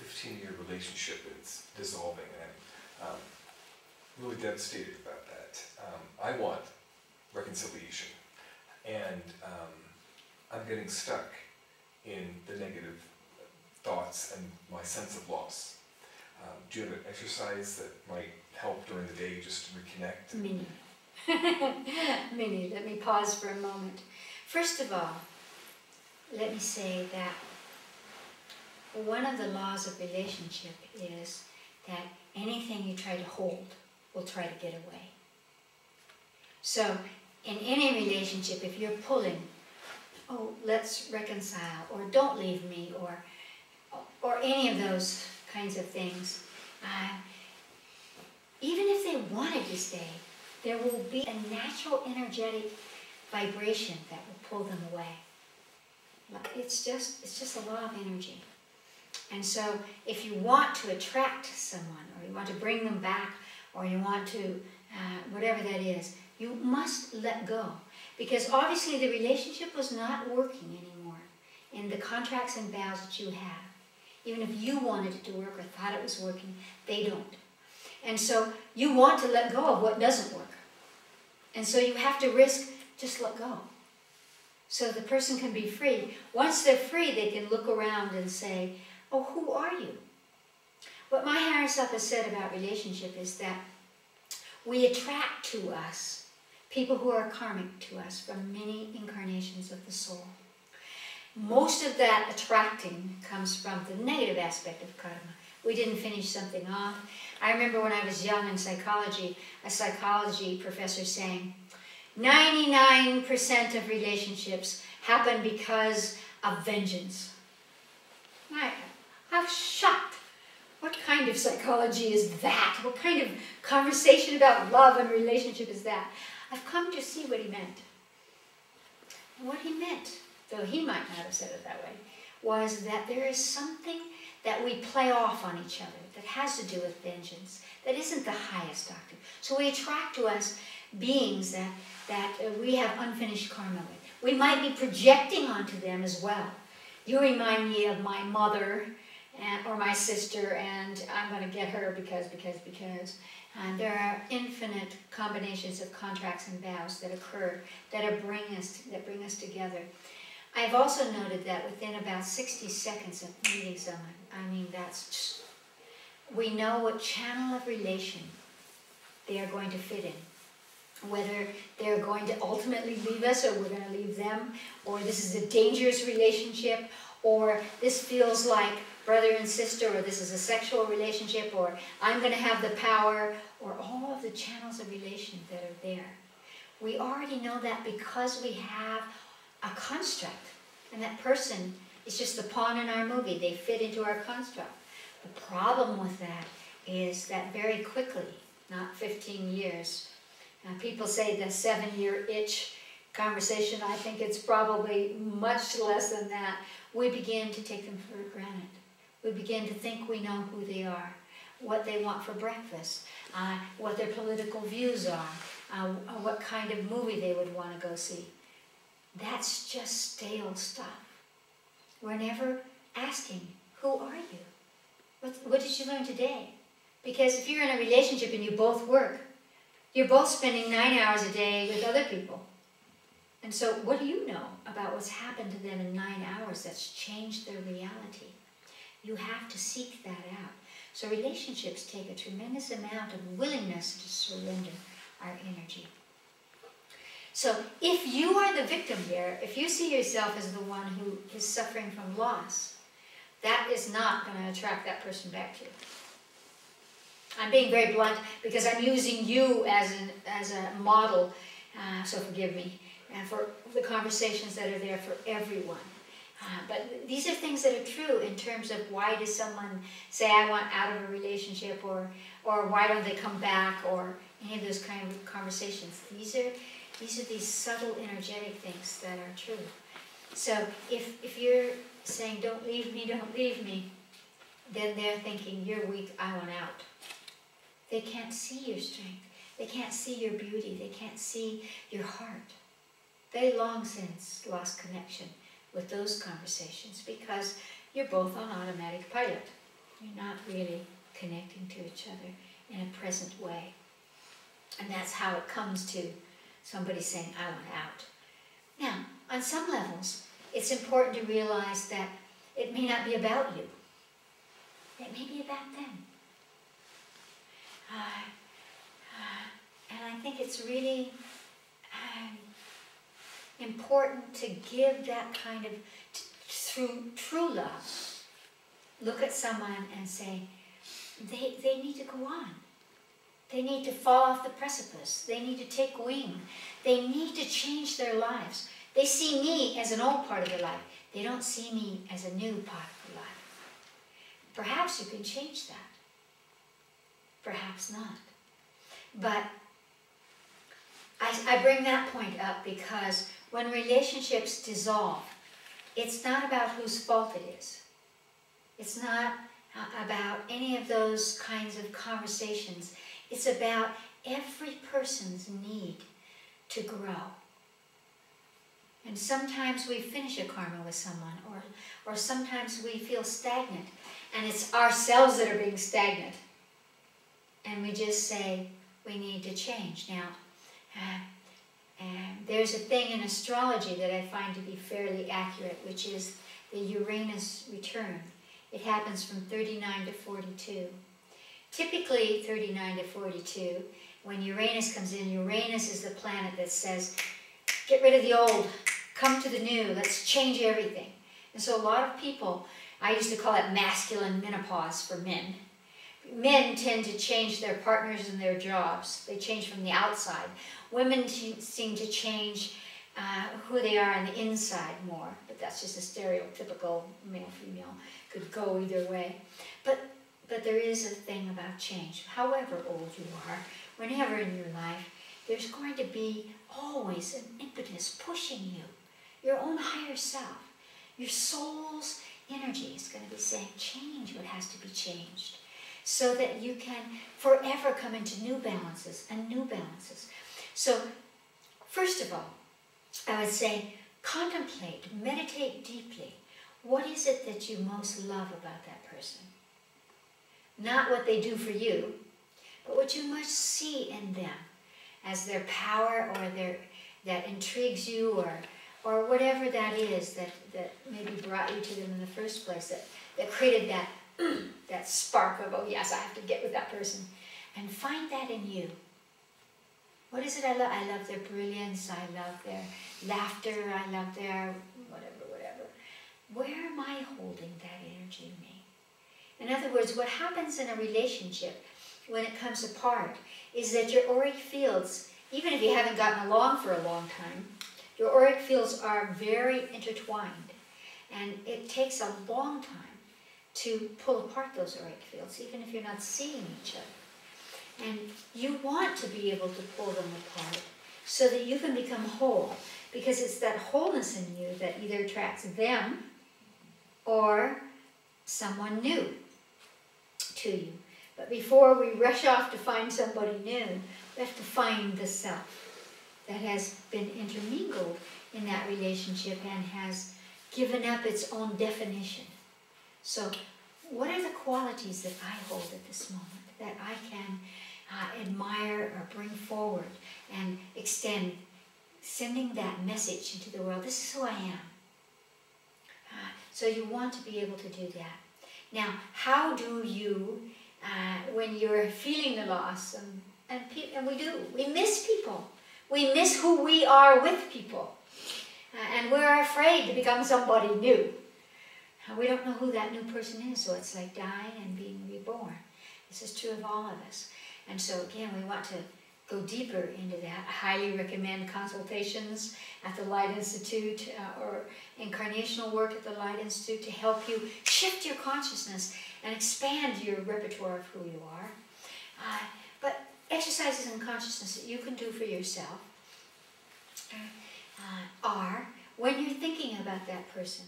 15-year relationship that's dissolving, and I'm really devastated about that. I want reconciliation, and I'm getting stuck in the negative thoughts and my sense of loss. Do you have an exercise that might help during the day just to reconnect? Many. Many. Let me pause for a moment. First of all, let me say that one of the laws of relationship is that anything you try to hold will try to get away. So in any relationship, if you're pulling, oh, let's reconcile, or don't leave me, or any of those kinds of things, even if they wanted to stay, there will be a natural energetic vibration that will pull them away. It's just a law of energy. And so if you want to attract someone, or you want to bring them back, or you want to, whatever that is, you must let go. Because obviously the relationship was not working anymore in the contracts and vows that you have. Even if you wanted it to work or thought it was working, they don't. And so you want to let go of what doesn't work. And so you have to risk, just let go. So the person can be free. Once they're free, they can look around and say, oh, who are you? What my higher self has said about relationship is that we attract to us people who are karmic to us from many incarnations of the soul. Most of that attracting comes from the negative aspect of karma. We didn't finish something off. I remember when I was young in psychology, a psychology professor saying, 99% of relationships happen because of vengeance. I was shocked. What kind of psychology is that? What kind of conversation about love and relationship is that? I've come to see what he meant. And what he meant, though he might not have said it that way, was that there is something that we play off on each other that has to do with vengeance, that isn't the highest doctrine. So we attract to us beings that we have unfinished karma with. We might be projecting onto them as well. You remind me of my mother or my sister, and I'm going to get her because. And there are infinite combinations of contracts and vows that occur that bring us together. I've also noted that within about 60 seconds of meeting someone, we know what channel of relation they are going to fit in. Whether they're going to ultimately leave us, or we're going to leave them, or this is a dangerous relationship, or this feels like brother and sister, or this is a sexual relationship, or I'm going to have the power, or all of the channels of relation that are there. We already know that because we have a construct, and that person is just the pawn in our movie. They fit into our construct. The problem with that is that very quickly, not 15 years, people say the 7-year itch conversation, I think it's probably much less than that. We begin to take them for granted. We begin to think we know who they are, what they want for breakfast, what their political views are, what kind of movie they would want to go see. That's just stale stuff. We're never asking, who are you? What did you learn today? Because if you're in a relationship and you both work, you're both spending 9 hours a day with other people. And so what do you know about what's happened to them in 9 hours that's changed their reality? You have to seek that out. So relationships take a tremendous amount of willingness to surrender our energy. So if you are the victim here, if you see yourself as the one who is suffering from loss, that is not going to attract that person back to you. I'm being very blunt because I'm using you as a model, so forgive me, for the conversations that are there for everyone. But these are things that are true in terms of why does someone say, I want out of a relationship, or why don't they come back, or any of those kind of conversations. These are these subtle energetic things that are true. So if you're saying, don't leave me, then they're thinking, you're weak, I want out. They can't see your strength. They can't see your beauty. They can't see your heart. They long since lost connection with those conversations because you're both on automatic pilot. You're not really connecting to each other in a present way. And that's how it comes to somebody saying, I want out. Now, on some levels, it's important to realize that it may not be about you. It may be about them. And I think it's really important to give that kind of, through true love, look at someone and say, they need to go on. They need to fall off the precipice. They need to take wing. They need to change their lives. They see me as an old part of their life. They don't see me as a new part of their life. Perhaps you can change that. Perhaps not. But I bring that point up because when relationships dissolve, it's not about whose fault it is. It's not about any of those kinds of conversations. It's about every person's need to grow. And sometimes we finish a karma with someone, or sometimes we feel stagnant, and it's ourselves that are being stagnant. And we just say, we need to change. Now, there's a thing in astrology that I find to be fairly accurate, which is the Uranus Return. It happens from 39 to 42. Typically, 39 to 42, when Uranus comes in, Uranus is the planet that says, get rid of the old, come to the new, let's change everything. And so a lot of people, I used to call it masculine menopause for men. Men tend to change their partners and their jobs. They change from the outside. Women seem to change who they are on the inside more, but that's just a stereotypical male-female. Could go either way. But there is a thing about change. However old you are, whenever in your life, there's going to be always an impetus pushing you, your own higher self. Your soul's energy is going to be saying, change what has to be changed, so that you can forever come into new balances and new balances. So, first of all, I would say, contemplate, meditate deeply. What is it that you most love about that person? Not what they do for you, but what you must see in them as their power or that intrigues you, or whatever that is that maybe brought you to them in the first place, that created that, that spark of, oh yes, I have to get with that person. And find that in you. What is it I love? I love their brilliance, I love their laughter, I love their whatever. Where am I holding that energy in me? In other words, what happens in a relationship when it comes apart is that your auric fields, even if you haven't gotten along for a long time, your auric fields are very intertwined. And it takes a long time to pull apart those auric fields, even if you're not seeing each other. And you want to be able to pull them apart so that you can become whole, because it's that wholeness in you that either attracts them or someone new to you. But before we rush off to find somebody new, we have to find the self that has been intermingled in that relationship and has given up its own definition. So what are the qualities that I hold at this moment that I can admire or bring forward and extend, sending that message into the world? This is who I am. So you want to be able to do that. Now, how do you, when you're feeling the loss, and we miss people. We miss who we are with people. And we're afraid to become somebody new. We don't know who that new person is, so it's like dying and being reborn. This is true of all of us. And so again, we want to go deeper into that. I highly recommend consultations at the Light Institute or incarnational work at the Light Institute to help you shift your consciousness and expand your repertoire of who you are. But exercises in consciousness that you can do for yourself are, when you're thinking about that person,